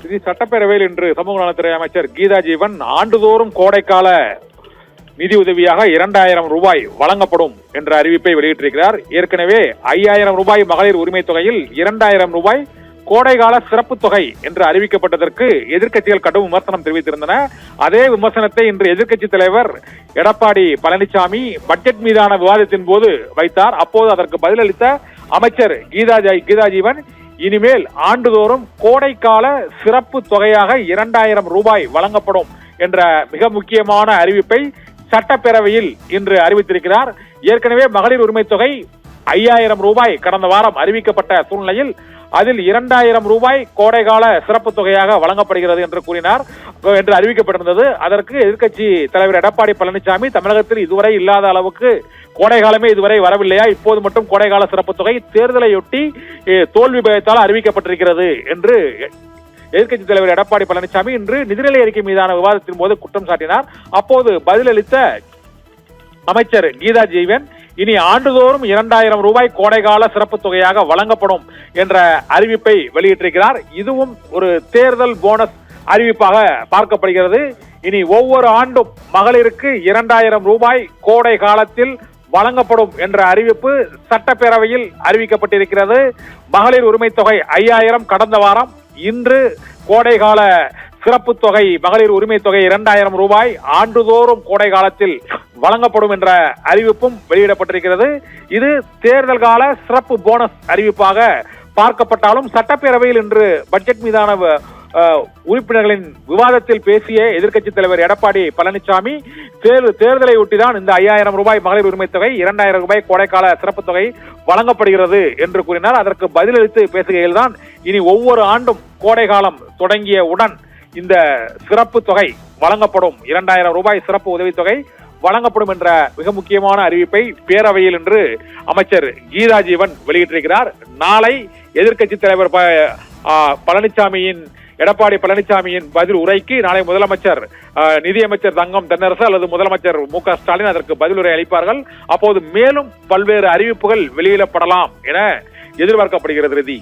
இது சட்டப்பேரவையில் இன்று சமூக நலத்துறை அமைச்சர் கீதா ஜீவன் ஆண்டுதோறும் கோடைக்கால நிதி உதவியாக 2000 ரூபாய் வழங்கப்படும் என்ற அறிவிப்பை வெளியிட்டிருக்கிறார். ஏற்கனவே 5000 ரூபாய் மகளிர் உரிமை தொகையில் 2000 ரூபாய் கோடைகால சிறப்பு தொகை என்று அறிவிக்கப்பட்டதற்கு எதிர்க்கட்சிகள் கடும் விமர்சனம் தெரிவித்திருந்தன. அதே விமர்சனத்தை இன்று எதிர்க்கட்சி தலைவர் எடப்பாடி பழனிசாமி பட்ஜெட் மீதான விவாதத்தின் போது வைத்தார். அப்போது அதற்கு பதிலளித்த அமைச்சர் கீதா ஜீவன் இனிமேல் ஆண்டுதோறும் கோடைக்கால சிறப்பு தொகையாக 2000 ரூபாய் வழங்கப்படும் என்ற மிக முக்கியமான அறிவிப்பை சட்டப்பேரவையில் இன்று அறிவித்திருக்கிறார். ஏற்கனவே மகளிர் உரிமை தொகை 5000 ரூபாய் கடந்த வாரம் அறிவிக்கப்பட்ட சூழ்நிலையில் அதில் 2000 ரூபாய் கோடைகால சிறப்பு தொகையாக வழங்கப்படுகிறது என்று கூறினார் என்று அறிவிக்கப்பட்டிருந்தது. அதற்கு எதிர்க்கட்சி தலைவர் எடப்பாடி பழனிசாமி தமிழகத்தில் இதுவரை இல்லாத அளவுக்கு கோடைகாலமே இதுவரை வரவில்லையா, இப்போது மட்டும் கோடைகால சிறப்பு தொகை தேர்தலையொட்டி தோல்வி பயத்தால் அறிவிக்கப்பட்டிருக்கிறது என்று எதிர்க்கட்சி தலைவர் எடப்பாடி பழனிசாமி இன்று நிதிநிலை அறிக்கை மீதான விவாதத்தின் போது குற்றம் சாட்டினார். அப்போது பதிலளித்த அமைச்சர் கீதா ஜீவன் இனி ஆண்டுதோறும் 2000 ரூபாய் கோடைகால சிறப்பு தொகையாக வழங்கப்படும் என்ற அறிவிப்பை வெளியிட்டிருக்கிறார். இதுவும் ஒரு தேர்தல் போனஸ் அறிவிப்பாக பார்க்கப்படுகிறது. இனி ஒவ்வொரு ஆண்டும் மகளிருக்கு 2000 ரூபாய் கோடை காலத்தில் வழங்கப்படும் என்ற அறிவிப்பு சட்டப்பேரவையில் அறிவிக்கப்பட்டிருக்கிறது. மகளிர் உரிமை தொகை 5000 கடந்த வாரம், இன்று கோடைகால சிறப்பு தொகை மகளிர் உரிமை தொகை 2000 ரூபாய் ஆண்டுதோறும் கோடை காலத்தில் வழங்கப்படும் என்ற அறிவிப்பும் வெளியிடப்பட்டிருக்கிறது. இது தேர்தல் கால சிறப்பு போனஸ் அறிவிப்பாக பார்க்கப்பட்டாலும் சட்டப்பேரவையில் இன்று பட்ஜெட் மீதான உறுப்பினர்களின் விவாதத்தில் பேசிய எதிர்க்கட்சி தலைவர் எடப்பாடி பழனிசாமி தேர்தலை ஒட்டிதான் இந்த 5000 ரூபாய் மகளிர் உரிமை தொகை 2000 ரூபாய் கோடைக்கால சிறப்பு தொகை வழங்கப்படுகிறது என்று கூறினார். அதற்கு பதிலளித்து பேசுகையில் தான் இனி ஒவ்வொரு ஆண்டும் கோடை காலம் தொடங்கியவுடன் இந்த சிறப்பு தொகை வழங்கப்படும், 2000 ரூபாய் சிறப்பு உதவித்தொகை வழங்கப்படும் என்ற மிக முக்கியமான அறிவிப்பை பேரவையில் இன்று அமைச்சர் கீதா ஜீவன் வெளியிட்டிருக்கிறார். நாளை எதிர்க்கட்சி தலைவர் எடப்பாடி பழனிசாமியின் பதில் உரைக்கு நாளை முதலமைச்சர் நிதியமைச்சர் தங்கம் தென்னரசு அல்லது முதலமைச்சர் மு.க. ஸ்டாலின் அதற்கு பதிலுரை அளிப்பார்கள். அப்போது மேலும் பல்வேறு அறிவிப்புகள் வெளியிடப்படலாம் என எதிர்பார்க்கப்படுகிறது.